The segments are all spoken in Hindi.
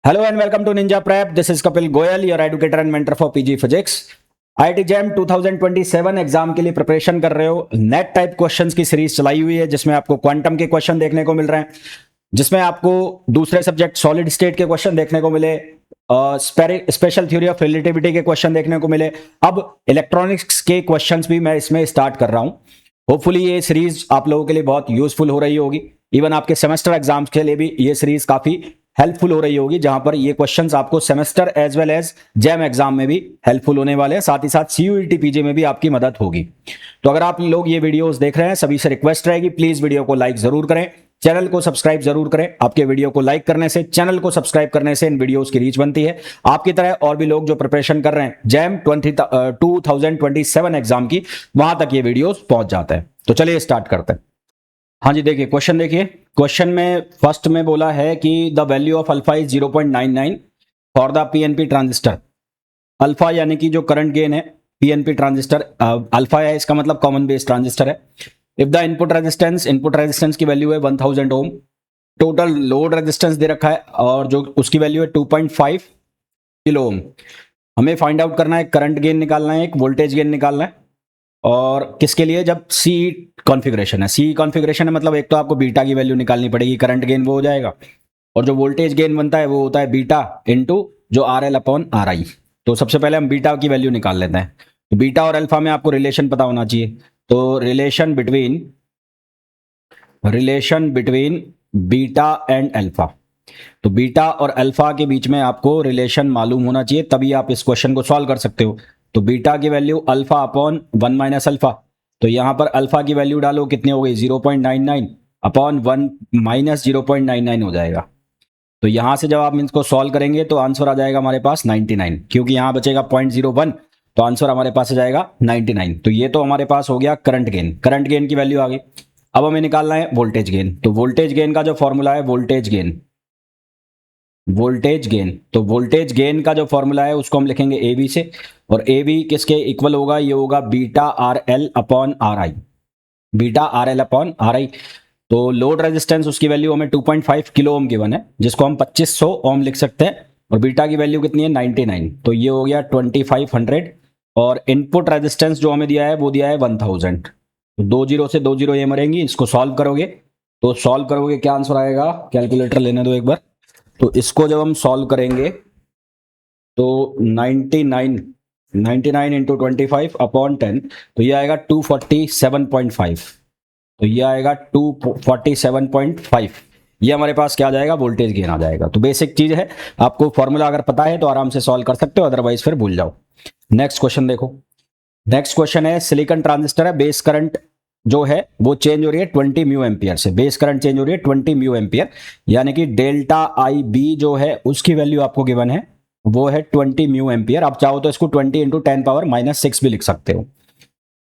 Hello and welcome to Ninja Prep. This is Kapil Goyal, your educator and mentor for PG Physics. IIT JAM 2027 exam के लिए प्रिपरेशन कर रहे हो, नेट टाइप क्वेश्चंस की सीरीज चलाई हुई है जिसमें आपको क्वांटम के क्वेश्चन देखने को मिल रहे हैं, जिसमें आपको दूसरे सब्जेक्ट सॉलिड स्टेट के क्वेश्चन देखने को मिले, स्पेशल थ्योरी ऑफ रिलेटिविटी के क्वेश्चन देखने को मिले। अब इलेक्ट्रॉनिक्स के क्वेश्चंस भी मैं इसमें स्टार्ट कर रहा हूं। होपफुली ये सीरीज आप लोगों के लिए बहुत यूजफुल हो रही होगी। इवन आपके सेमेस्टर एग्जाम्स के लिए भी ये सीरीज काफी हेल्पफुल हो रही होगी, जहां पर ये क्वेश्चंस आपको semester as well as JAM exam में भी हेल्पफुल होने वाले हैं, साथ ही साथ सीयूईटी पीजी में भी आपकी मदद होगी। तो अगर आप लोग ये वीडियोस देख रहे हैं, सभी से रिक्वेस्ट रहेगी प्लीज वीडियो को लाइक जरूर करें, चैनल को सब्सक्राइब जरूर करें। आपके वीडियो को लाइक करने से, चैनल को सब्सक्राइब करने से इन वीडियोस की रीच बनती है। आपकी तरह और भी लोग जो प्रिपरेशन कर रहे हैं जैम 2027 एग्जाम की, वहां तक ये वीडियोस पहुंच जाते हैं। तो चलिए स्टार्ट करते हैं। हाँ जी, देखिए क्वेश्चन देखिए। क्वेश्चन में फर्स्ट में बोला है कि the value of alpha is 0.99 for the PNP transistor. Alpha यानी कि जो करंट गेन है पीएनपी ट्रांजिस्टर, अल्फा है इसका मतलब कॉमन बेस ट्रांजिस्टर है। इफ द इनपुट रेजिस्टेंस की वैल्यू है 1000 ओम, टोटल लोड रेजिस्टेंस दे रखा है और जो उसकी वैल्यू है 2.5 किलो ओम। हमें फाइंड आउट करना है, करंट गेन निकालना है, एक वोल्टेज गेन निकालना है। और किसके लिए? जब सी कॉन्फ़िगरेशन है। सी कॉन्फ़िगरेशन है मतलब एक तो आपको बीटा की वैल्यू निकालनी पड़ेगी, करंट गेन वो हो जाएगा, और जो वोल्टेज गेन बनता है वो होता है बीटा इनटू जो आर एल अपॉन आर आई। तो सबसे पहले हम बीटा की वैल्यू निकाल लेते हैं। तो बीटा और अल्फा में आपको रिलेशन पता होना चाहिए। तो relation between beta and alpha, तो बीटा और अल्फा के बीच में आपको रिलेशन मालूम होना चाहिए, तभी आप इस क्वेश्चन को सॉल्व कर सकते हो। तो बीटा की value alpha upon 1 minus alpha, तो यहां पर अल्फा की वैल्यू डालो, कितनी हो गई? 0.99 अपॉन 1 माइनस 0.99 हो जाएगा। तो यहां से जब आप इसको सॉल्व करेंगे तो आंसर आ जाएगा हमारे पास 99, क्योंकि यहां बचेगा 0.01, तो आंसर हमारे पास आ जाएगा 99। तो ये तो हमारे पास हो गया करंट गेन की वैल्यू आ गई। अब हमें निकालना है वोल्टेज गेन। तो वोल्टेज गेन का जो फॉर्मूला है वोल्टेज गेन, तो वोल्टेज गेन का जो फॉर्मूला है उसको हम लिखेंगे ए बी से, और ए बी किसके इक्वल होगा? ये होगा beta R L upon are I, beta R L upon are आई। तो लोड रेजिस्टेंस उसकी वैल्यू हमें 2.5 किलो ओम गिवन है, जिसको हम 2500 ओम लिख सकते हैं, और बीटा की वैल्यू कितनी है? 99, तो ये हो गया 2500। और इनपुट रेजिस्टेंस जो हमें दिया है वो दिया है 1000। तो 20 से 20 ये मरेंगी, इसको सॉल्व करोगे तो क्या आंसर आएगा? कैलकुलेटर लेने दो एक बार। तो इसको जब हम सॉल्व करेंगे तो 99 इंटू 25 अपॉन 10, तो ये आएगा 247.5। तो ये आएगा 247.5। ये हमारे पास क्या आ जाएगा? वोल्टेज गेन आ जाएगा। तो बेसिक चीज है, आपको फॉर्मूला अगर पता है तो आराम से सॉल्व कर सकते हो, अदरवाइज फिर भूल जाओ। नेक्स्ट क्वेश्चन देखो। नेक्स्ट क्वेश्चन है सिलिकॉन ट्रांजिस्टर है, बेस करंट जो है वो चेंज हो रही है 20 म्यू एम्पियर से। बेस करंट चेंज हो रही है 20 म्यू एम्पियर, यानी कि डेल्टा आई बी जो है उसकी वैल्यू आपको गिवन है वो है 20 म्यू एम्पियर। आप चाहो तो इसको 20 इंटू 10 पावर माइनस 6 भी लिख सकते हो।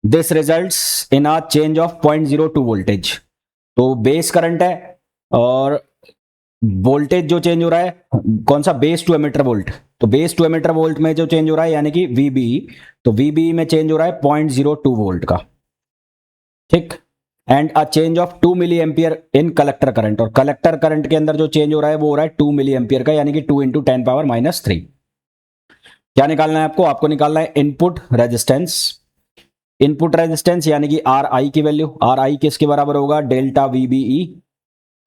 This results in a change of 0.02 voltage. तो बेस करंट है और वोल्टेज जो चेंज हो रहा है कौन सा? Base to emitter volt. तो बेस टू एमिटर वोल्ट में जो चेंज हो रहा है यानी कि वीबी, तो वीबी में चेंज हो रहा है 0.02 वोल्ट का, ठीक। And a change of 2 milli ampere in collector current, और कलेक्टर करंट के अंदर जो चेंज हो रहा है वो हो रहा है 2 मिली एम्पियर का, यानी कि 2 इंटू 10 पावर माइनस 3। क्या निकालना है आपको? आपको निकालना है इनपुट रेजिस्टेंस यानी कि आर आई की वैल्यू। आर आई किसके बराबर होगा? Delta VBE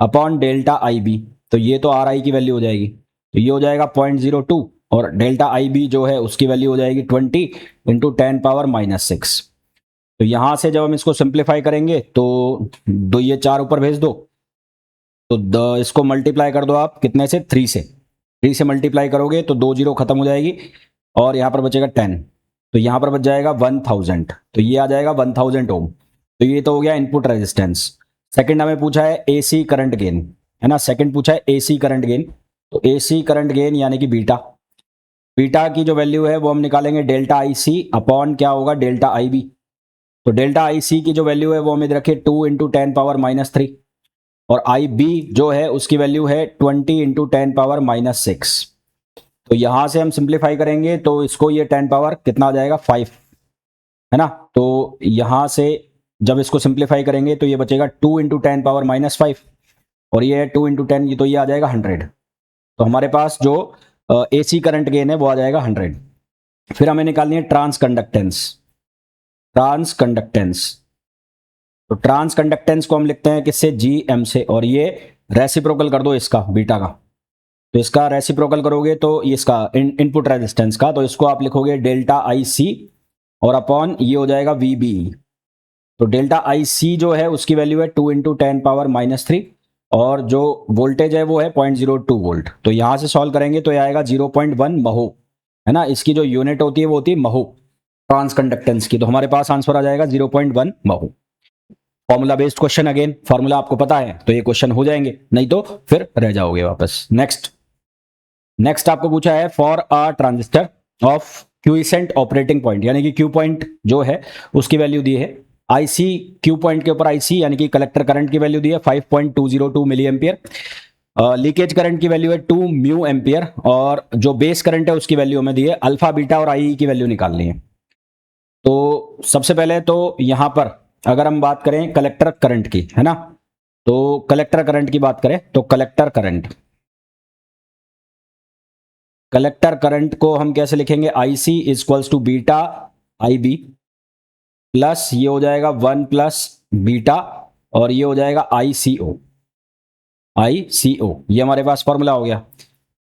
upon delta I B. तो ये तो आर आई की वैल्यू हो जाएगी, तो ये हो जाएगा 0.02, और डेल्टा आई बी जो है उसकी वैल्यू हो जाएगी 20 इंटू 10 पावर माइनस 6। तो यहां से जब हम इसको सिंप्लीफाई करेंगे तो दो, ये 4 ऊपर भेज दो, तो इसको मल्टीप्लाई कर दो आप कितने से? 3 से। 3 से मल्टीप्लाई करोगे तो 2 जीरो खत्म हो जाएगी, और यहां पर बचेगा 10, तो यहां पर बच जाएगा 1000। तो ये आ जाएगा 1000 ओम। तो ये तो हो गया इनपुट रेजिस्टेंस। सेकंड हमें पूछा है एसी करंट गेन, है ना। सेकंड पूछा है एसी करंट गेन। तो एसी करंट गेन यानी कि बीटा की जो वैल्यू है वो हम निकालेंगे डेल्टा आई सी अपॉन क्या होगा? Delta I B. तो डेल्टा आई सी की जो वैल्यू है वो हमें रखे 2 इंटू 10 पावर माइनस 3, और आई बी जो है उसकी वैल्यू है 20 इंटू 10 पावर माइनस 6। तो यहां से हम सिंप्लीफाई करेंगे तो इसको ये 10 पावर कितना आ जाएगा? 5, है ना। तो यहां से जब इसको सिंप्लीफाई करेंगे तो ये बचेगा 2 इंटू 10 पावर माइनस 5, और ये है 2 इंटू 10, ये तो ये आ जाएगा 100। तो हमारे पास जो AC करंट गेन है वो आ जाएगा 100। फिर हमें निकालनी है ट्रांस कंडक्टेंस। ट्रांस कंडक्टेंस, तो ट्रांस कंडक्टेंस को हम लिखते हैं किससे, GM से, और ये रेसिप्रोकल कर दो इसका बीटा का। तो इसका रेसिप्रोकल करोगे तो इसका इनपुट रेजिस्टेंस का, तो इसको आप लिखोगे डेल्टा IC और अपॉन ये हो जाएगा VB। तो डेल्टा IC जो है उसकी वैल्यू है 2 इंटू 10⁻³ और जो वोल्टेज है वो है 0.02 वोल्ट। तो यहां से सॉल्व करेंगे तो ये आएगा 0.1 महो, है ना। इसकी जो यूनिट होती है वो होती है महो ट्रांस कंडक्टेंस की। तो हमारे पास आंसर आ जाएगा 0.1 महो। Formula based question, again formula आपको पता है तो ये क्वेश्चन हो जाएंगे, नहीं तो फिर रह जाओगे वापस। नेक्स्ट आपको पूछा है for a transistor of quiescent operating point, यानी कि क्यू पॉइंट जो है उसकी वैल्यू दी है। IC, क्यू पॉइंट के ऊपर IC यानी कि कलेक्टर करंट की वैल्यू दी है 5.202 मिली एम्पियर। लीकेज करंट की वैल्यू है 2 म्यू एम्पियर और जो बेस करंट है उसकी वैल्यू हमें दी है अल्फा बीटा और IE की वैल्यू निकालनी है। तो सबसे पहले तो यहां पर अगर हम बात करें कलेक्टर करंट की, है ना, तो कलेक्टर करंट की बात करें तो कलेक्टर करंट को हम कैसे लिखेंगे, IC equals to beta IB plus ये हो जाएगा 1 प्लस बीटा और ये हो जाएगा ICO। ये हमारे पास फॉर्मूला हो गया।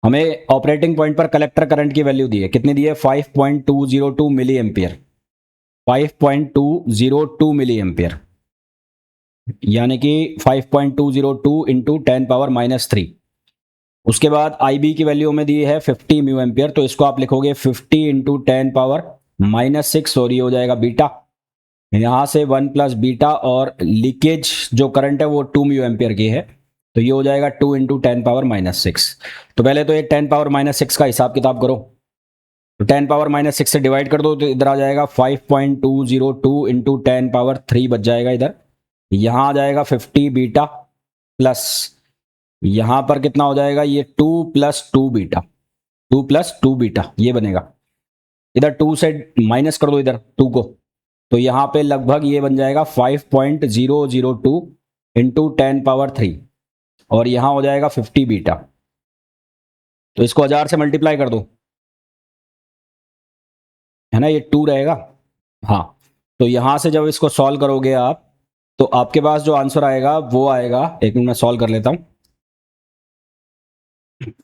हमें ऑपरेटिंग पॉइंट पर कलेक्टर करंट की वैल्यू दी है, कितनी दी है, 5.202 मिली एम्पियर। 5.202 मिली एम्पियर यानी कि 5.202 इंटू 10⁻³ उसके बाद IB की वैल्यू में दी है 50 म्यू एम्पियर, तो इसको आप लिखोगे 50 इंटू 10⁻⁻6 और ये हो जाएगा बीटा। यहां से 1 प्लस बीटा और लीकेज जो करंट है वो 2 म्यू एम्पियर की है, तो ये हो जाएगा 2 इंटू 10⁻⁻6। तो पहले तो ये 10⁻⁻6 का हिसाब किताब करो, तो 10⁻⁻6 से डिवाइड कर दो तो इधर आ जाएगा 5.202 इंटू 10⁻³ बच जाएगा इधर। यहां आ जाएगा 50 बीटा प्लस यहां पर कितना हो जाएगा, ये 2 प्लस 2 बीटा, 2 प्लस 2 बीटा ये बनेगा। इधर 2 से माइनस कर दो इधर 2 को, तो यहां पे लगभग ये बन जाएगा 5.002 इंटू 10⁻³ और यहां हो जाएगा 50 बीटा। तो इसको 1000 से मल्टीप्लाई कर दो, है ना, ये 2 रहेगा। हाँ, तो यहां से जब इसको सॉल्व करोगे आप तो आपके पास जो आंसर आएगा वो आएगा, एक मिनट में सॉल्व कर लेता हूं,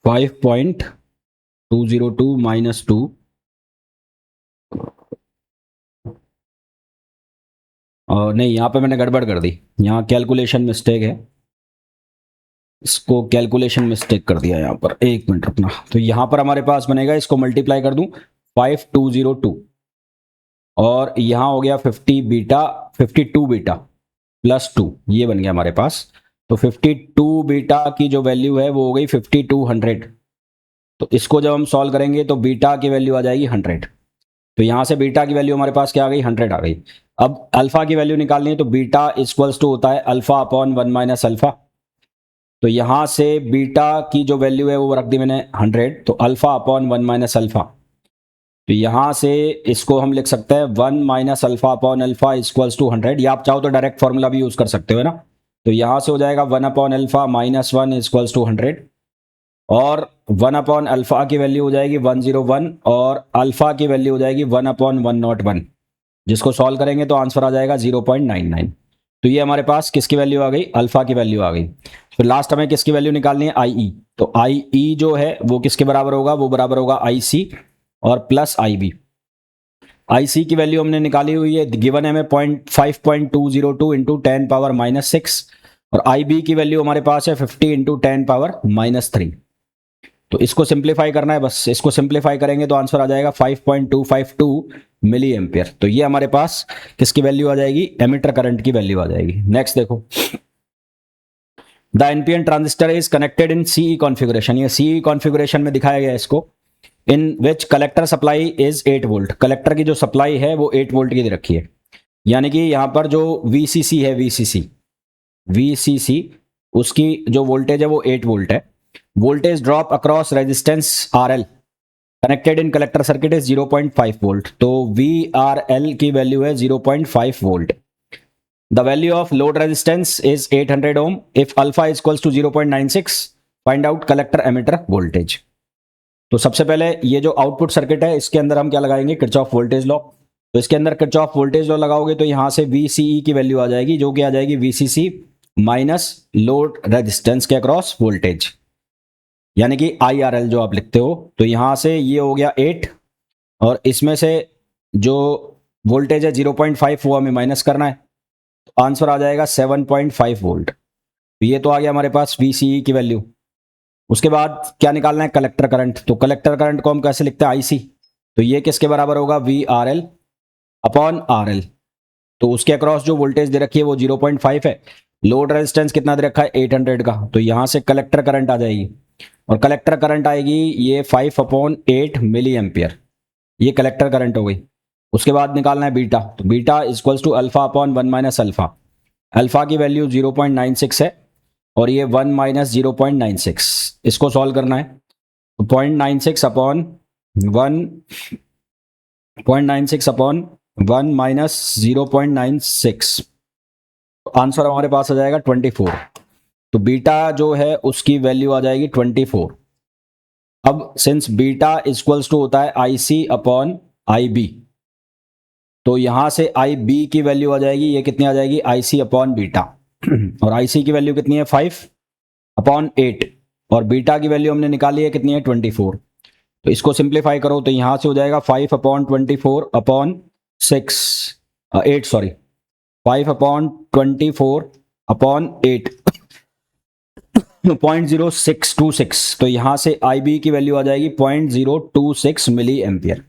5.202 माइनस 2 और नहीं, यहां पे मैंने गड़बड़ कर दी, यहां कैलकुलेशन मिस्टेक है, इसको कैलकुलेशन मिस्टेक कर दिया यहां पर, एक मिनट रुकना। तो यहां पर हमारे पास बनेगा, इसको मल्टीप्लाई कर दूं 5202 और यहां हो गया 52 बीटा प्लस 2, ये बन गया हमारे पास। तो 52 बीटा की जो वैल्यू है वो हो गई 5200। तो इसको जब हम सॉल्व करेंगे तो बीटा की वैल्यू आ जाएगी 100। तो यहां से बीटा की वैल्यू हमारे पास क्या आ गई, 100 आ गई। अब अल्फा की वैल्यू निकालनी है, तो बीटा इक्वल्स टू होता है अल्फा अपॉन 1 माइनस अल्फा। तो यहां से बीटा की जो वैल्यू है वो रख दी मैंने 100, तो अल्फा अपॉन 1 माइनस अल्फा। तो यहां से इसको हम लिख सकते हैं 1 minus alpha upon alpha equals to 100, या आप चाहो तो डायरेक्ट फॉर्मूला भी यूज कर सकते हो, है ना। तो यहां से हो जाएगा 1 upon alpha minus 1 equals to 100 और 1 अपॉन अल्फा की वैल्यू हो जाएगी 101 और अल्फा की वैल्यू हो जाएगी 1 अपॉन 101, जिसको सॉल्व करेंगे तो आंसर आ जाएगा 0.99। तो ये हमारे पास किसकी वैल्यू आ गई, अल्फा की वैल्यू आ गई। फिर लास्ट हमें किसकी वैल्यू निकालनी है, IE। तो IE जो है वो किसके बराबर होगा, वो बराबर होगा IC और प्लस IB। IC की वैल्यू हमने निकाली हुई है, गिवन है हमें 5.202 इंटू 10⁻⁻6 और IB की वैल्यू हमारे पास है 50 इंटू 10⁻⁻3। तो इसको सिंप्लीफाई करना है, बस इसको सिंप्लीफाई करेंगे तो आंसर आ जाएगा 5.252 मिली एम्पियर। तो ये हमारे पास किसकी वैल्यू आ जाएगी, एमिटर करंट की वैल्यू आ जाएगी। नेक्स्ट देखो, the NPN transistor is connected in CE configuration. ये CE कॉन्फ़िगरेशन में दिखाया गया है इसको, in which collector supply is 8 volt. Collector की जो सप्लाई है वो 8 वोल्ट की दे रखी है, यानी कि यहां पर जो VCC है, VCC उसकी जो वोल्टेज है वो 8 वोल्ट है। Voltage drop across resistance RL connected in collector circuit is 0.5 volt. तो VRL की वैल्यू है 0.5 volt. The value of load resistance is 800 ohm if alpha is equals to 0.96, find out collector emitter voltage. तो सबसे पहले ये जो आउटपुट सर्किट है इसके अंदर हम क्या लगाएंगे, किरचॉफ वोल्टेज लॉ। तो इसके अंदर किरचॉफ वोल्टेज लॉ लगाओगे तो यहां से VCE की वैल्यू आ जाएगी, जो कि आ जाएगी VCC माइनस लोड रेजिस्टेंस के अक्रॉस वोल्टेज, यानी कि IRL जो आप लिखते हो। तो यहां से ये हो गया 8 और इसमें से जो वोल्टेज है 0.5 वो हमें माइनस करना है, तो आंसर आ जाएगा 7.5 वोल्ट। तो ये तो आ गया हमारे पास VCE की वैल्यू। उसके बाद क्या निकालना है, कलेक्टर करंट। तो कलेक्टर करंट को हम कैसे लिखते हैं, IC। तो ये किसके बराबर होगा, VRL अपॉन RL। तो उसके अक्रॉस जो वोल्टेज दे रखी है वो 0.5 है। लोड रेजिस्टेंस कितना दे रखा है, 800 का। तो यहां से कलेक्टर करंट आ जाएगी और कलेक्टर करंट आएगी ये 5/8 मिली एम्पियर। ये कलेक्टर करंट हो गई। उसके बाद निकालना है बीटा। तो beta equals to alpha upon 1 minus alpha. Alpha की वैल्यू 0.96 है और ये 1 माइनस 0.96, इसको सॉल्व करना है। तो 0.96 अपॉन 1 माइनस 0.96, आंसर हमारे पास आ जाएगा 24। तो बीटा जो है उसकी वैल्यू आ जाएगी 24। अब सिंस बीटा इक्वल्स टू होता है IC अपॉन IB, तो यहां से IB की वैल्यू आ जाएगी, ये कितनी आ जाएगी, IC अपॉन बीटा। और IC की वैल्यू कितनी है, 5/8 और बीटा की वैल्यू हमने निकाली है कितनी है, 24। तो इसको सिंप्लीफाई करो तो यहां से हो जाएगा 5/24 अपॉन 8 सॉरी 5/24 अपॉन 8 0.0626। तो यहां से IB की वैल्यू आ जाएगी 0.026 मिली एम्पियर।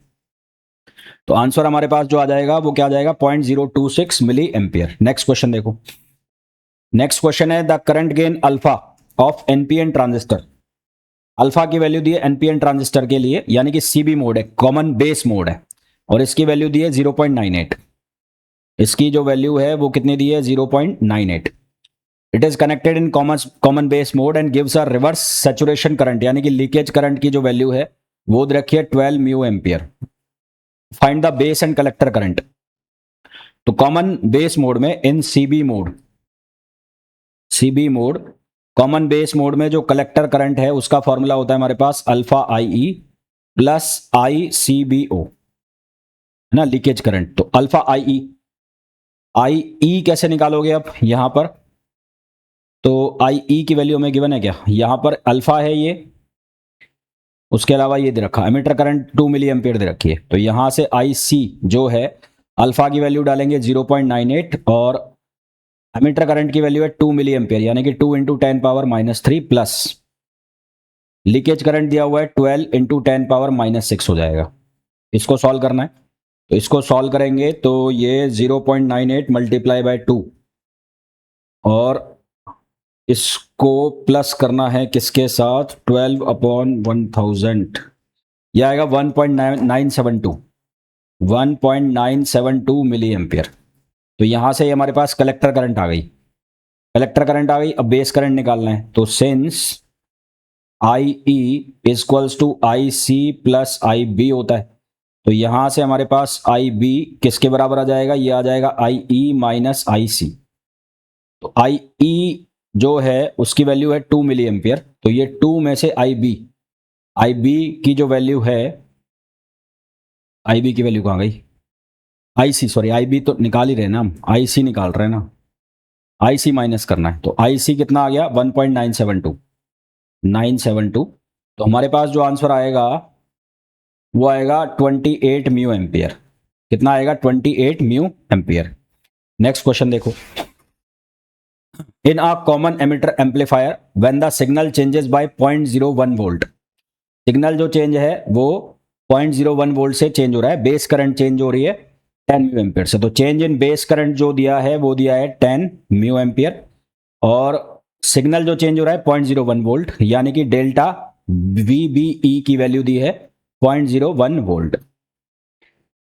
तो आंसर हमारे पास जो आ जाएगा वो क्या आ जाएगा, 0.026 मिली एम्पियर। नेक्स्ट क्वेश्चन देखो। नेक्स्ट क्वेश्चन है the current gain alpha of NPN transistor. Alpha की वैल्यू दी है NPN ट्रांजिस्टर के लिए, यानी कि CB मोड है, कॉमन बेस मोड है, और इसकी वैल्यू दी है 0.98। इसकी जो वैल्यू है वो कितनी दी है, 0.98। It is connected in common base mode and gives a reverse saturation current, यानी कि लीकेज करंट की जो वैल्यू है वो रखी है 12 mu ampere. Find the base and collector current. तो कॉमन बेस मोड में इन CB mode common base mode में जो कलेक्टर करंट है उसका फॉर्मूला होता है हमारे पास अल्फा IE प्लस ICBO, है ना, लीकेज करंट। तो अल्फा IE कैसे निकालोगे अब यहां पर, तो IE की वैल्यू हमें गिवन है क्या, यहां पर अल्फा है ये, उसके अलावा ये दे रखा एमीटर करंट 2 मिली एम्पियर दे रखी है। तो यहां से IC जो है अल्फा की वैल्यू डालेंगे 0.98 और एमीटर करंट की वैल्यू है 2 मिली एम्पियर, यानी कि 2 × 10⁻³ प्लस लीकेज करंट दिया हुआ है 12 × 10⁻6 हो जाएगा। इसको सॉल्व करना है। तो इसको सॉल्व करेंगे तो ये 0.98 मल्टीप्लाई बाय 2 और इसको प्लस करना है किसके साथ, 12/1000, यह आएगा 1.972 मिली एम्पियर। तो यहां से हमारे पास कलेक्टर करंट आ गई। अब बेस करंट निकालना है। तो since IE equals to IC plus IB होता है, तो यहां से हमारे पास IB किसके बराबर आ जाएगा, ये आ जाएगा IE माइनस IC। तो IE जो है उसकी वैल्यू है 2 मिली एम्पियर। तो ये 2 में से IB की जो वैल्यू है, IB की वैल्यू कहां गई, IB तो निकाल ही रहे ना हम, IC निकाल रहे हैं ना, IC माइनस करना है। तो IC कितना आ गया, 1.972। तो हमारे पास जो आंसर आएगा वो आएगा 28 म्यू एम्पियर। कितना आएगा, 28 म्यू एम्पियर। नेक्स्ट क्वेश्चन देखो। In a common emitter amplifier when the signal changes by 0.01 volt, signal जो चेंज है वो 0.01 वोल्ट से चेंज हो रहा है, बेस करंट चेंज हो रही है 10 म्यू एम्पियर से। तो चेंज इन बेस करंट जो दिया है वो दिया है 10 म्यू एम्पियर और सिग्नल जो चेंज हो रहा है 0.01 वोल्ट, यानी कि डेल्टा VBE की वैल्यू दी है 0.01 volt.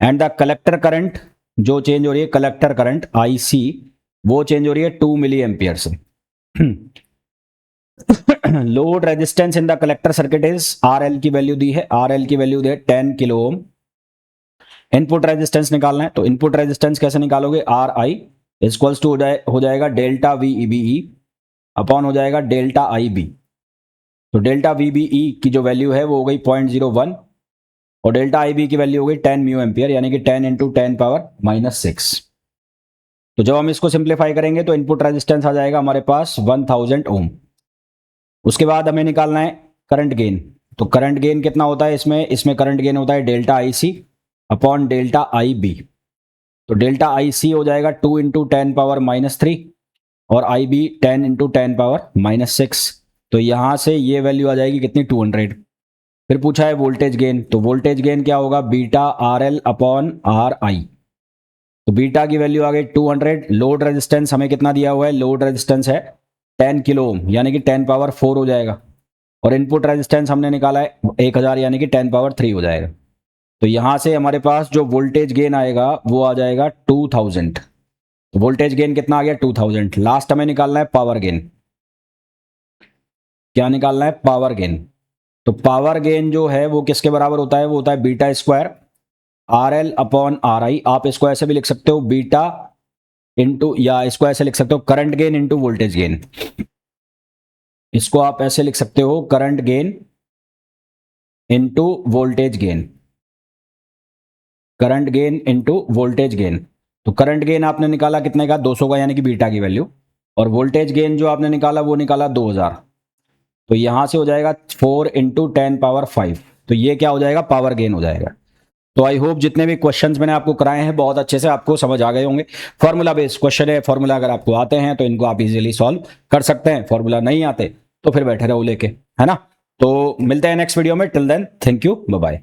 And the collector current जो चेंज हो रही है, कलेक्टर करंट IC वो चेंज हो रही है 2 मिली एम्पियर से। Load resistance in the collector circuit is RL की वैल्यू दी है, RL की वैल्यू दी है 10 किलो ओम। इनपुट रेजिस्टेंस निकालना है। तो इनपुट रेजिस्टेंस कैसे निकालोगे, RI इक्वल्स टू हो जाएगा डेल्टा VBE अपॉन हो जाएगा डेल्टा IB। तो डेल्टा VBE की जो वैल्यू है वो हो गई 0.01 और डेल्टा IB की वैल्यू हो गई 10 म्यू एम्पियर यानी कि 10 इंटू 10⁻⁻⁶। तो जब हम इसको सिंप्लीफाई करेंगे तो इनपुट रेजिस्टेंस आ जाएगा हमारे पास 1000 ओम। उसके बाद हमें निकालना है करंट गेन। तो करंट गेन कितना होता है इसमें करंट गेन होता है delta IC upon delta IB। तो डेल्टा IC हो जाएगा 2 इंटू 10⁻³ और IB 10 इंटू 10⁻⁻⁶। तो यहां से ये वैल्यू आ जाएगी कितनी 200। फिर पूछा है वोल्टेज गेन, तो वोल्टेज गेन क्या होगा बीटा RL अपॉन RI। तो बीटा की वैल्यू आ गई 200। लोड रेजिस्टेंस हमें कितना दिया हुआ है, लोड रेजिस्टेंस है 10 किलो ओम यानी कि 10⁻⁴ हो जाएगा और इनपुट रेजिस्टेंस हमने निकाला है 1000 यानी कि 10⁻³ हो जाएगा। तो यहां से हमारे पास जो वोल्टेज गेन आएगा वो आ जाएगा 2000। तो वोल्टेज गेन कितना आ गया 2000। लास्ट हमें निकालना है पावर गेन। क्या निकालना है, पावर गेन। तो पावर गेन जो है वो किसके बराबर होता है, वो होता है beta square RL upon RI। आप इसको ऐसे भी लिख सकते हो बीटा इंटू, या इसको ऐसे लिख सकते हो current gain into voltage gain. इसको आप ऐसे लिख सकते हो current gain into voltage gain, current gain into voltage gain. तो करंट गेन आपने निकाला कितने का, 200 का यानी कि बीटा की वैल्यू, और वोल्टेज गेन जो आपने निकाला वो निकाला 2000। तो यहां से हो जाएगा 4 इंटू 10⁻⁵। तो ये क्या हो जाएगा, पावर गेन हो जाएगा। तो आई होप जितने भी क्वेश्चंस मैंने आपको कराए हैं बहुत अच्छे से आपको समझ आ गए होंगे। फॉर्मूला बेस्ड क्वेश्चन है, फॉर्मूला अगर आपको आते हैं तो इनको आप इजीली सॉल्व कर सकते हैं, फॉर्मूला नहीं आते तो फिर बैठे रहो लेके, है ना। तो मिलते हैं नेक्स्ट वीडियो में, till then thank you, bye bye.